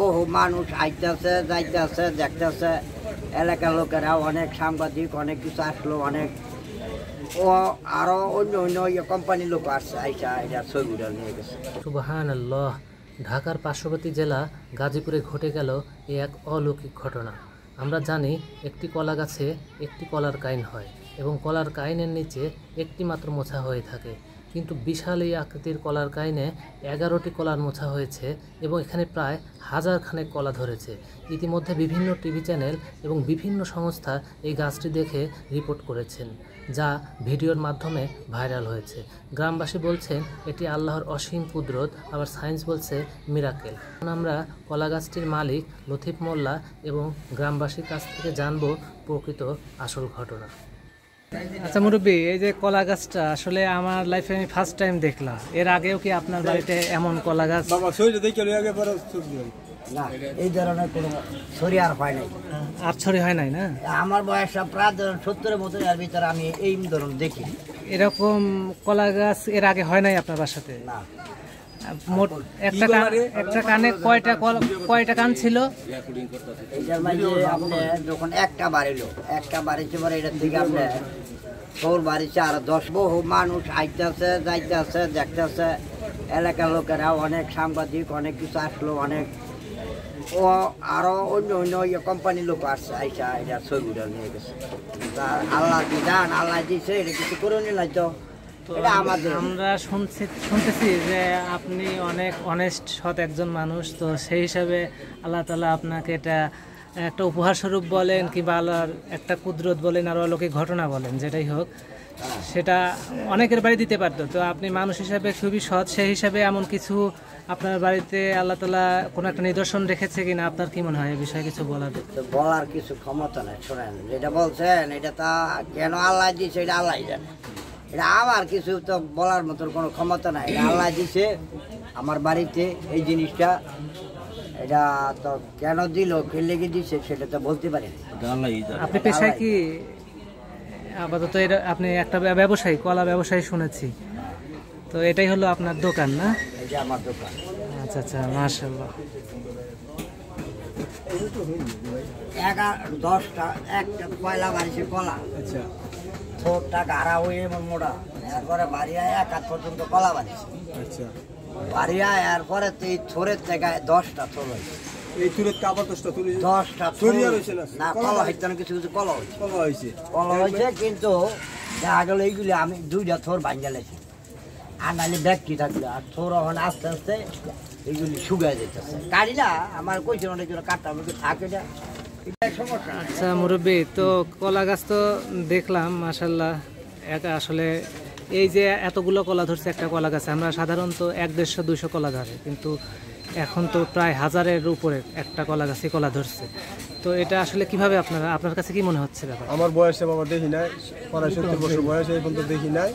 বহু মানুষ আইতেছে যাইতেছে দেখতেছে, এলাকার লোকেরা অনেক সাংবাদিক অনেক কিছু আসলো, অনেক ও আরো অন্য অন্য কোম্পানির লোক আসছে, আইসা এটা ছবিটা নিয়ে গেছে। সুবহানাল্লাহ। ঢাকার পার্শ্ববর্তী জেলা গাজীপুরে ঘটে গেল এক অলৌকিক ঘটনা। আমরা জানি একটি কলা গাছে একটি কলার কাইন হয় এবং কলার কাইনের নিচে একটি মাত্র মোছা হয়ে থাকে, কিন্তু বিশাল এই আকৃতির কলার কাইনে 11টি কলার মোছা হয়েছে এবং এখানে প্রায় হাজারখানেক কলা ধরেছে। ইতিমধ্যে বিভিন্ন টিভি চ্যানেল এবং বিভিন্ন সংস্থা এই গাছটি দেখে রিপোর্ট করেছেন, যা ভিডিওর মাধ্যমে ভাইরাল হয়েছে। গ্রামবাসী বলছেন এটি আল্লাহর অসীম কুদরত, আবার সায়েন্স বলছে মিরাকেল। আমরা কলা গাছটির মালিক লতিফ মোল্লা এবং গ্রামবাসীর কাছ থেকে জানবো প্রকৃত আসল ঘটনা। আচ্ছা মুরব্বী, এই যে কলা গাছটা আসলে আমার লাইফে আমি ফার্স্ট টাইম দেখলাম। এর আগেও কি আপনার বাড়িতে এমন কলা গাছ? না, এই ধরনের কোনো ছড়ি আর হয় নাই, আর ছড়ি হয় নাই না? আমার বয়স প্রায় 70-এর মতো, এর ভিতরে আমি এই ধরুন দেখি এরকম কলা গাছ এর আগে হয় নাই আপনার বাসাতে? না। মোট একটা কানে কয়টা কান ছিল? এইটার মাঝে আপনি যখন একটা বাড়িছে পরে এটার থেকে আপনি তোর বাড়িছে আর 10 বহু মানুষ আইতেছে যাইতেছে দেখতেছে, এলাকার লোকেরা অনেক সাংবাদিক অনেক কিছু আসলো, অনেক ও আরো অন্য অন্য কোম্পানির লোক আসছে, আইসা এটা ছবিটা নিয়ে গেছে। আল্লাহ কি জান, আল্লাহ দিছে, এটা কিছু করে নিলাই তো। আমরা শুনতেছি যে আপনি অনেক অনেস্ট সৎ একজন মানুষ, তো সেই হিসাবে আল্লাহ তাআলা আপনাকে এটা একটা উপহার স্বরূপ বলেন কিংবা আল্লাহর একটা কুদরত বলেন আর অলৌকিক ঘটনা বলেন, যেটাই হোক সেটা অনেকের বাড়ি দিতে পারতো। তো আপনি মানুষ হিসাবে খুবই সৎ, সেই হিসাবে এমন কিছু আপনার বাড়িতে আল্লাহ তাআলা কোনো একটা নিদর্শন রেখেছে কিনা, আপনার কি মনে হয় এই বিষয়ে কিছু বলার কিছু ক্ষমতা নাই। শোনেন, যেটা বলছেন এটা তা কেন আল্লাহ দিছে এটা আল্লাহ জানে, এটা আমার কিছু তো বলার মতন কোনো ক্ষমতা নাই। এটা আল্লাহ দিছে আমার বাড়িতে এই জিনিসটা, এটা তো কেন দিল কে লেগে দিছে সেটা তো বলতে পারি না। আপনি পেশায় কি আপাতত? আপনি একটা ব্যবসায়ী, কলা ব্যবসায়ী শুনেছি, তো এটাই হলো আপনার দোকান না? এটা আমার দোকান। আচ্ছা আচ্ছা, মাশাআল্লাহ। 10টা একটা পয়লা বাড়িছে কলা, আচ্ছা, ছোটটা গাড়া হয়ে এমন মোটা, এরপরে বাড়িয়া 1 হাত পর্যন্ত কলা বাড়িছে, আচ্ছা, বাড়িয়া এরপরে তো এই থোরের থেকে 10টা থোর হয়েছে। এই থোরের কাপড় 10টা থোর হয়েছে না, কলা হইতে না, কিছু কিছু কলা হয়েছে, কিন্তু দেখা গেল এইগুলি আমি 2টা থোর ভাঙা লেছি, আর নাহলে ব্যাগটি থাকলে আর থোর এখন আস্তে আস্তে এইগুলি শুকায় যেতেছে। গাড়ি না আমার কইছে অনেক জন কাটতে আমাকে থাকে না, এটা সমস্যা। আচ্ছা মুরব্বী, তো কলা গাছ তো দেখলাম মাশাআল্লাহ, আসলে এই যে এতগুলো কলা ধরছে একটা কলা গাছে, আমরা সাধারণত 100-150-200 কলা ধরে, কিন্তু এখন তো প্রায় 1000-এর উপরে একটা কলা গাছে কলা ধরছে। তো এটা আসলে কিভাবে আপনার কাছে কি মনে হচ্ছে ব্যাপার? আমার বয়সে বাবা দেখি নাই, 70 বছর বয়সে এই পর্যন্ত দেখি নাই।